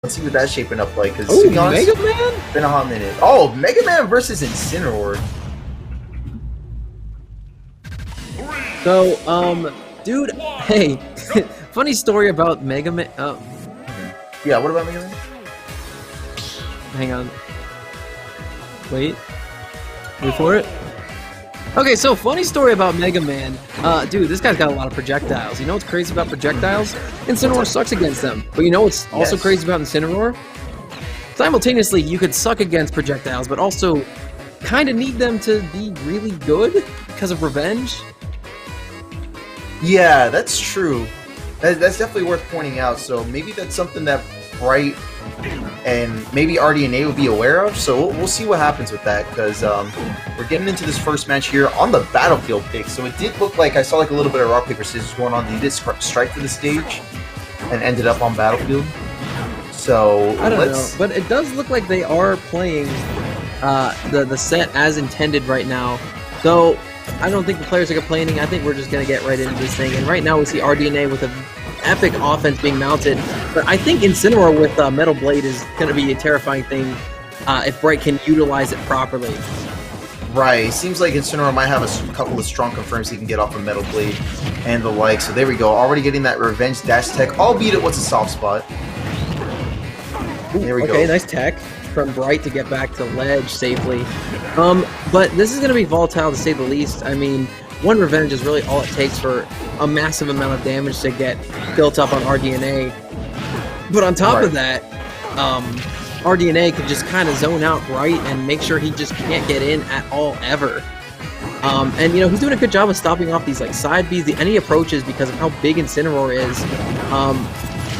Let's see what that's shaping up like. Because Oh, to be honest, Mega Man? it's been a hot minute. Oh, Megaman versus Incineroar. So, dude, hey, funny story about Mega Man. Yeah, what about Megaman? Hang on. Wait for it. Okay, so funny story about Mega Man. Dude, this guy's got a lot of projectiles. You know what's crazy about projectiles? Incineroar sucks against them. But you know what's also crazy about Incineroar? Simultaneously, you could suck against projectiles, but also kind of need them to be really good because of revenge. Yeah, that's true. That's definitely worth pointing out. So maybe that's something that Bright and maybe rDNA will be aware of. So we'll see what happens with that, because we're getting into this first match here on the Battlefield pick. So it did look like I saw like a little bit of rock paper scissors going on. They did strike for the stage and ended up on Battlefield. So I don't know, but it does look like they are playing the set as intended right now. So I don't think the players are complaining. I think we're just gonna get right into this thing. And right now we see rDNA with an epic offense being mounted. But I think Incineroar with Metal Blade is gonna be a terrifying thing if Bright can utilize it properly. Right, seems like Incineroar might have a couple of strong confirms he can get off of Metal Blade and the like. So there we go, already getting that revenge dash tech, albeit it was a soft spot. There we go. Okay, nice tech from Bright to get back to ledge safely. But this is going to be volatile to say the least. I mean, one revenge is really all it takes for a massive amount of damage to get built up on rDNA. But on top of that, rDNA can just kind of zone out Bright and make sure he just can't get in at all ever. And you know, he's doing a good job of stopping off these like side Bs, any approaches, because of how big Incineroar is.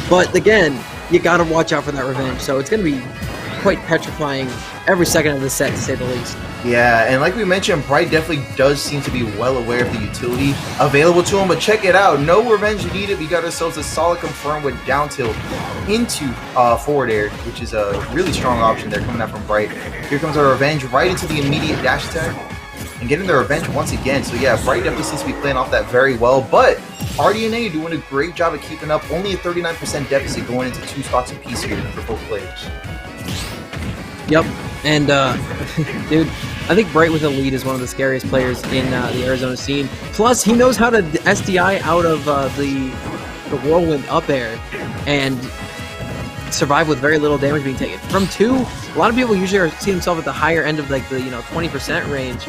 But again, you gotta watch out for that revenge. So it's gonna be quite petrifying every second of the set, to say the least. Yeah, and like we mentioned, Bright definitely does seem to be well aware of the utility available to him, but check it out. No revenge needed. We got ourselves a solid confirm with down tilt into forward air, which is a really strong option there coming out from Bright. Here comes our revenge right into the immediate dash attack and getting the revenge once again. So yeah, Bright definitely seems to be playing off that very well, but rDNA doing a great job of keeping up. Only a 39% deficit going into 2 stocks apiece here for both players. Yep, and dude, I think Bright with a lead is one of the scariest players in the Arizona scene. Plus, he knows how to SDI out of the whirlwind up air and survive with very little damage being taken. From 2, a lot of people usually see themselves at the higher end of like the 20% range,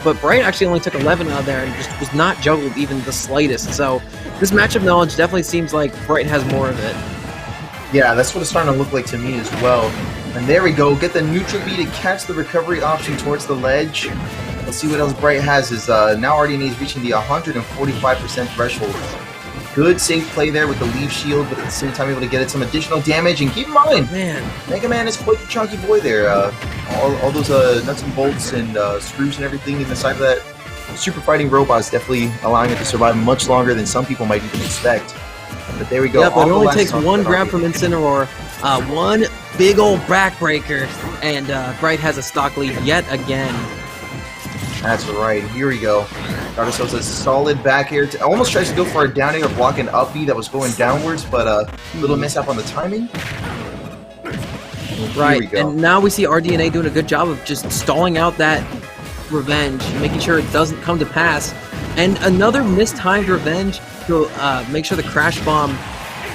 but Bright actually only took 11 out of there and just was not juggled even the slightest. So this matchup knowledge definitely seems like Bright has more of it. Yeah, that's what it's starting to look like to me as well. And there we go, get the neutral B to catch the recovery option towards the ledge. Let's see what else Bright has. Is now rDNA is reaching the 145% threshold. Good safe play there with the leaf shield, but at the same time able to get it some additional damage. And keep in mind, Mega Man is quite the chunky boy there. All those nuts and bolts and screws and everything in the side of that super fighting robot is definitely allowing it to survive much longer than some people might even expect. But there we go. Yeah, but it only takes one grab from Incineroar, one big old backbreaker, and Bright has a stock lead yet again. That's right. Here we go. Got ourselves a solid back air. Almost tries to go for a down air, block an up B that was going downwards, but a little mishap on the timing. Right, and now we see rDNA doing a good job of just stalling out that revenge, making sure it doesn't come to pass. And another mistimed revenge to make sure the crash bomb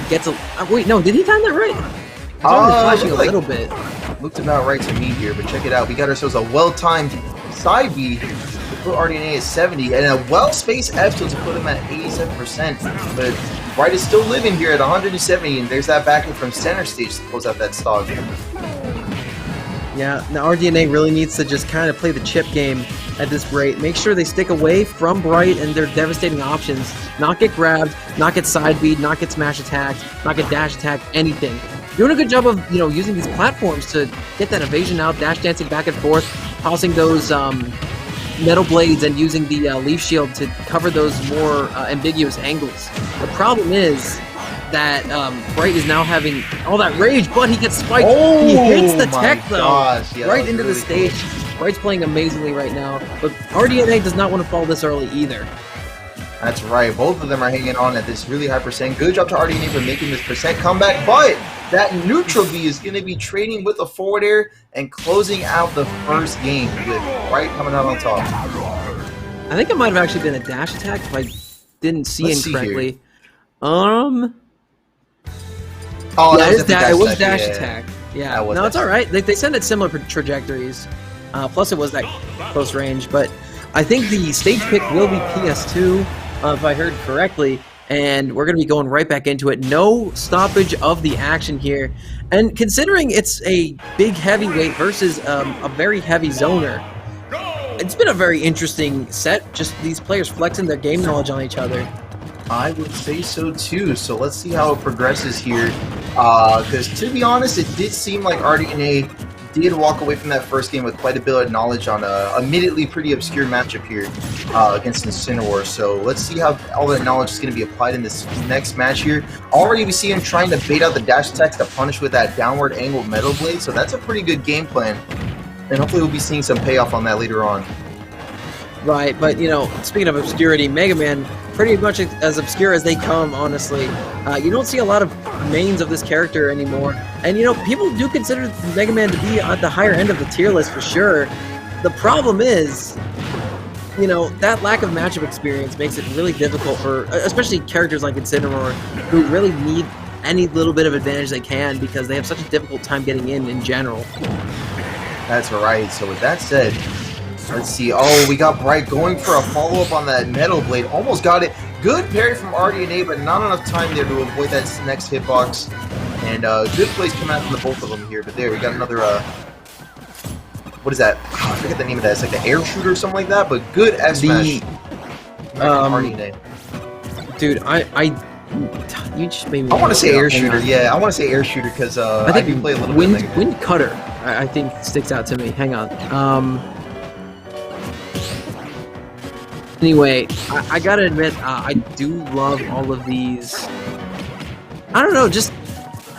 gets a... wait, no, did he time that right? It's only flashing a little bit. Looked about right to me here, but check it out. We got ourselves a well-timed side B to put rDNA at 70, and a well-spaced F tilt to put him at 87%. But Bright is still living here at 170, and there's that backing from center stage to close out that stock. Yeah, now rDNA really needs to just kind of play the chip game at this rate. Make sure they stick away from Bright and their devastating options. Not get grabbed, not get side beat, not get smash attacked, not get dash attacked, anything. Doing a good job of, using these platforms to get that evasion out, dash dancing back and forth, tossing those metal blades and using the leaf shield to cover those more ambiguous angles. The problem is that Bright is now having all that rage, but he gets spiked. Oh, he hits the tech, though, yeah, right into really the stage. Cool. Bright's playing amazingly right now, but rDNA does not want to fall this early either. That's right. Both of them are hanging on at this really high percent. Good job to rDNA for making this percent comeback, but that neutral B is going to be trading with the forward air and closing out the first game with Bright coming out on top. I think it might have actually been a dash attack if I didn't see incorrectly. Oh, yeah, it was dash attack. Yeah, no, it's all right. They send it similar trajectories. Plus, it was that close range. But I think the stage pick will be PS2, if I heard correctly. And we're going to be going right back into it. No stoppage of the action here. And considering it's a big heavyweight versus a very heavy zoner, it's been a very interesting set. Just these players flexing their game knowledge on each other. I would say so too. So let's see how it progresses here. Because to be honest, it did seem like rDNA did walk away from that first game with quite a bit of knowledge on a admittedly pretty obscure matchup here against Incineroar. So let's see how all that knowledge is going to be applied in this next match here. Already we see him trying to bait out the dash attacks to punish with that downward angled metal blade. So that's a pretty good game plan. And hopefully we'll be seeing some payoff on that later on. Right, but you know, speaking of obscurity, Megaman, pretty much as obscure as they come, honestly. You don't see a lot of mains of this character anymore. And you know, people do consider Megaman to be at the higher end of the tier list for sure. The problem is, you know, that lack of matchup experience makes it really difficult for, especially characters like Incineroar, who really need any little bit of advantage they can because they have such a difficult time getting in general. That's right. So with that said, let's see. Oh, we got Bright going for a follow-up on that metal blade. Almost got it. Good parry from rDNA, but not enough time there to avoid that next hitbox. And good plays come out from the both of them here. But there, we got another, what is that? Oh, I forget the name of that. It's like an air shooter or something like that, but good F-smash. rDNA. Dude, you just made me... I want to say air shooter. Yeah, I want to say air shooter because I do play a little bit. Wind cutter, I think, sticks out to me. Hang on. Anyway, I gotta admit, I do love all of these. I don't know, just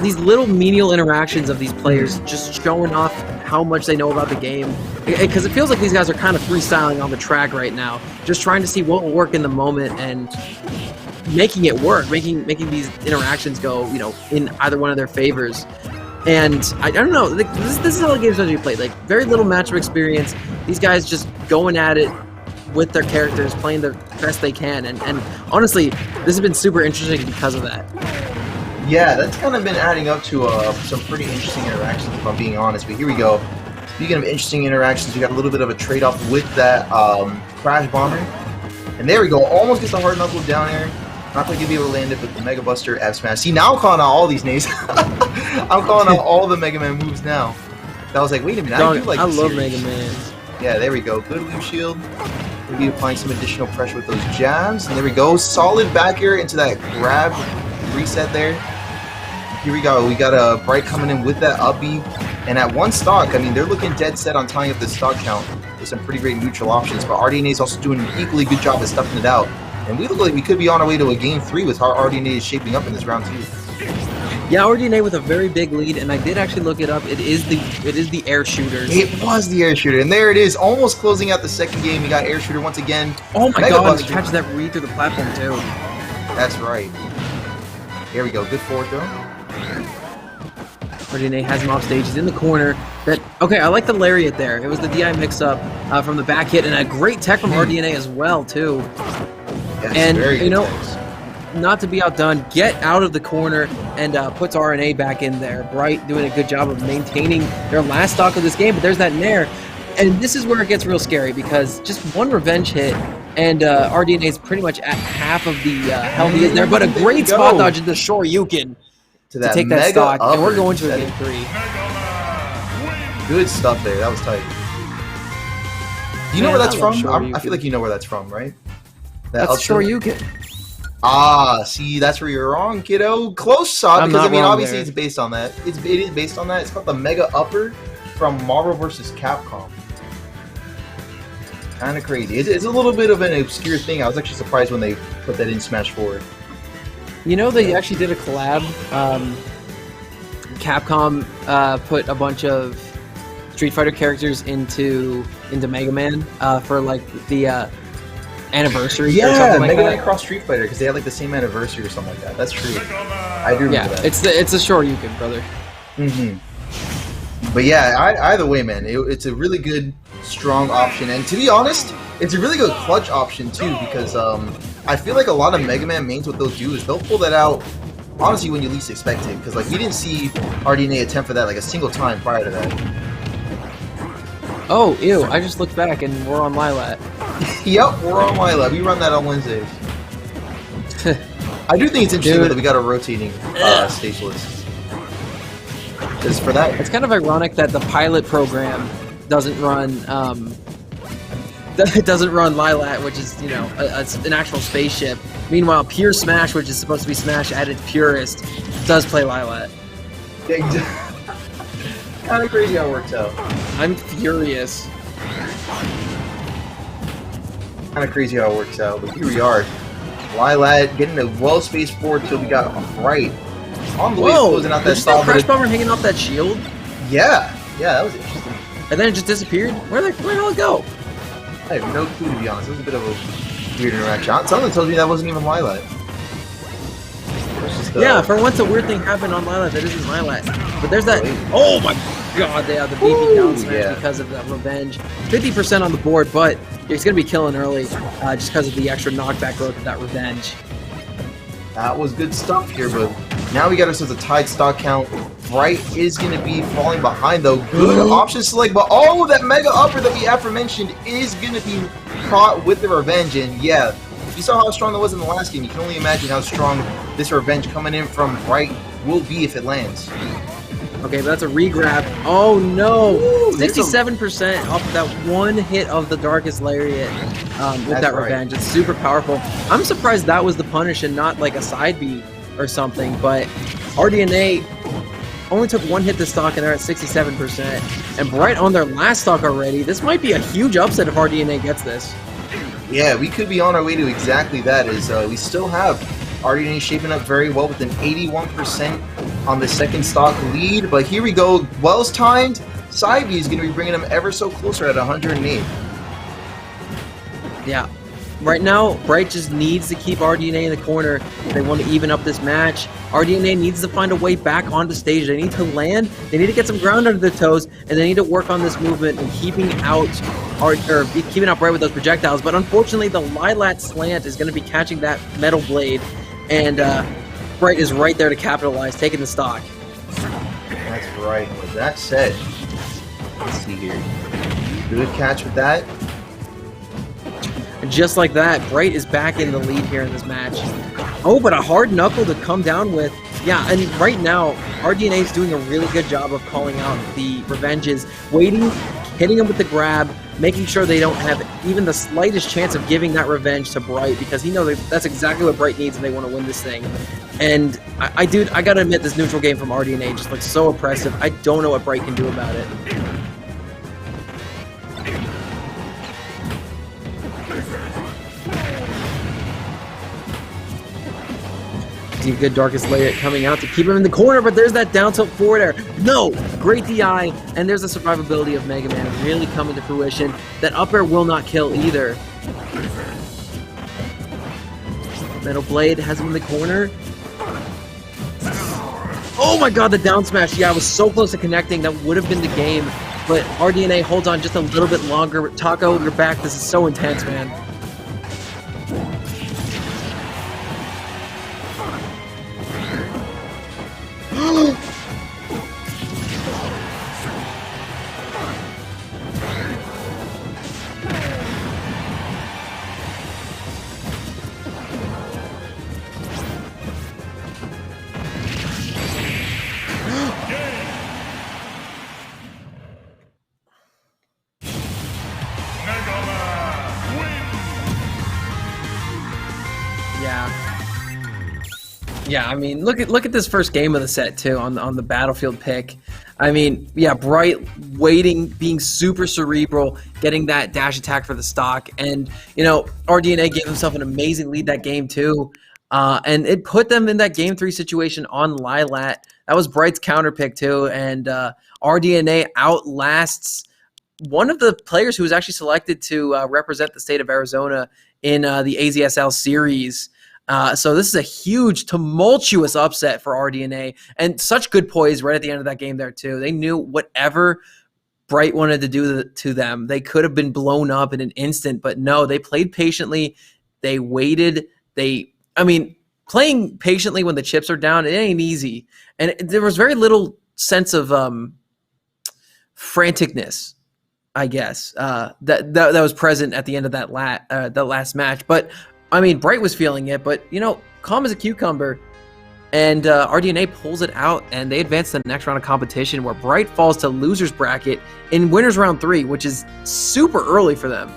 these little menial interactions of these players just showing off how much they know about the game. Because it feels like these guys are kind of freestyling on the track right now, just trying to see what will work in the moment and making it work, making these interactions go, you know, in either one of their favors. And I don't know, this is how the game's supposed to be played. Like, very little matchup experience. These guys just going at it with their characters, playing the best they can, and honestly, this has been super interesting because of that. Yeah, that's kind of been adding up to some pretty interesting interactions, if I'm being honest. But here we go. Speaking of interesting interactions, we got a little bit of a trade-off with that Crash Bomber. And there we go, almost gets the hard knuckle down air. Not quite gonna be able to land it, but the Mega Buster F Smash. See, now I'm calling out all these names. I'm calling out all the Mega Man moves now. I was like, wait a minute, I do like I love Mega Man. Yeah, there we go. Good loop shield. We'll be applying some additional pressure with those jabs. And there we go. Solid back air into that grab reset there. Here we go. We got a Bright coming in with that up B. And at one stock, I mean, they're looking dead set on tying up this stock count with some pretty great neutral options. But rDNA is also doing an equally good job of stuffing it out. And we look like we could be on our way to a game 3 with how rDNA is shaping up in this round 2. Yeah, rDNA with a very big lead, and I did actually look it up. It is the air shooters. It was the air shooter, and there it is, almost closing out the second game. We got air shooter once again. Oh my god, he catches that read through the platform too. That's right. Here we go, good forward throw. rDNA has him off stage. He's in the corner. Okay, I like the lariat there. It was the DI mix-up from the back hit, and a great tech from rDNA as well too. Yes, and very good you know. techs. Not to be outdone, get out of the corner and puts rDNA back in there. Bright doing a good job of maintaining their last stock of this game, but there's that nair. And this is where it gets real scary because just one revenge hit and rDNA is pretty much at half of the health he is there, but a great spot dodge into Shoryuken to take that stock. And we're going to a game 3. Good stuff there. That was tight. Do you know where that's from? I feel like you know where that's from, right? That's Shoryuken. Ah, see, that's where you're wrong, kiddo. Close shot, because I mean, obviously it's based on that. It is based on that. It's called the Mega Upper from Marvel vs. Capcom. Kind of crazy. It's a little bit of an obscure thing. I was actually surprised when they put that in Smash 4. You know, they actually did a collab. Capcom put a bunch of Street Fighter characters into Mega Man for like the anniversary or Yeah, something like Megaman that. Cross Street Fighter, because they had like the same anniversary or something like that. That's true. I do remember Yeah, that. it's a Shoryuken, brother. But yeah, either way, man, it's a really good, strong option. And to be honest, it's a really good clutch option too, because I feel like a lot of Mega Man mains, what they'll do is they'll pull that out, honestly, when you least expect it. Because like we didn't see rDNA attempt for that like a single time prior to that. Oh, ew! I just looked back and we're on Lilat. Yep, we're on Lila. We run that on Wednesdays. I do think it's interesting that we got a rotating stage list. Because for that, It's kind of ironic that the pilot program doesn't run Lilat, which is an actual spaceship. Meanwhile, Pure Smash, which is supposed to be Smash at its purest, does play Lilat. kind of crazy how it works out. I'm furious. Kind of crazy how it works out, but here we are. Lilat getting a well-spaced forward till we got Bright on the way to closing out that stall. Crash Bomber hanging off that shield? Yeah, that was interesting. And then it just disappeared? Where the hell did it go? I have no clue, to be honest. It was a bit of a weird interaction. Something tells me that wasn't even Lilat. Yeah, for once a weird thing happened on Lilat that isn't Lilat. But there's that... Oh my god, they have the BP down smash because of that revenge. 50% on the board, but it's going to be killing early just because of the extra knockback growth of that revenge. That was good stuff here, but now we got ourselves a tied stock count. Bright is going to be falling behind, though. Good option select, but all that mega upper that we aforementioned is going to be caught with the revenge. And yeah, you saw how strong that was in the last game. You can only imagine how strong this revenge coming in from Bright will be if it lands. Okay, but that's a re-grab. Oh no! 67% off of that one hit of the Darkest Lariat with that revenge. It's super powerful. I'm surprised that was the punish and not like a side B or something, but rDNA only took one hit to stock and they're at 67%. And Bright on their last stock already. This might be a huge upset if rDNA gets this. Yeah, we could be on our way to exactly that. We still have rDNA shaping up very well with an 81% on the second stock lead, but here we go. Wells timed. Side B is going to be bringing them ever so closer at 108. Yeah. Right now, Bright just needs to keep rDNA in the corner if they want to even up this match. rDNA needs to find a way back onto stage. They need to land, they need to get some ground under their toes, and they need to work on this movement and keeping out Bright with those projectiles. But unfortunately, the Lilat slant is going to be catching that metal blade, and Bright is right there to capitalize, taking the stock. That's right. With that said, let's see here. Good catch with that. And just like that, Bright is back in the lead here in this match. Oh, but a hard knuckle to come down with. Yeah, and right now, rDNA is doing a really good job of calling out the revenges, waiting, hitting them with the grab, making sure they don't have even the slightest chance of giving that revenge to Bright, because he knows that's exactly what Bright needs and they want to win this thing. And I gotta admit, this neutral game from rDNA just looks so oppressive. I don't know what Bright can do about it. See a good Darkest Lariat coming out to keep him in the corner, but there's that down tilt forward air. No! Great DI, and there's the survivability of Megaman really coming to fruition. That up air will not kill either. Metal Blade has him in the corner. Oh my god, the down smash. Yeah, I was so close to connecting. That would have been the game, but rDNA holds on just a little bit longer. Taco, you're back. This is so intense, man. Yeah, I mean, look at this first game of the set too on the battlefield pick. I mean, yeah, Bright waiting, being super cerebral, getting that dash attack for the stock, and rDNA gave himself an amazing lead that game too, and it put them in that game 3 situation on Lilat. That was Bright's counter pick too, and rDNA outlasts one of the players who was actually selected to represent the state of Arizona in the AZSL series. So this is a huge, tumultuous upset for rDNA, and such good poise right at the end of that game there too. They knew whatever Bright wanted to do to them, they could have been blown up in an instant, but no, they played patiently. They waited. Playing patiently when the chips are down, it ain't easy. And there was very little sense of franticness, I guess, that was present at the end of that last match. But I mean, Bright was feeling it, but calm as a cucumber. And rDNA pulls it out, and they advance to the next round of competition, where Bright falls to losers bracket in winners round 3, which is super early for them.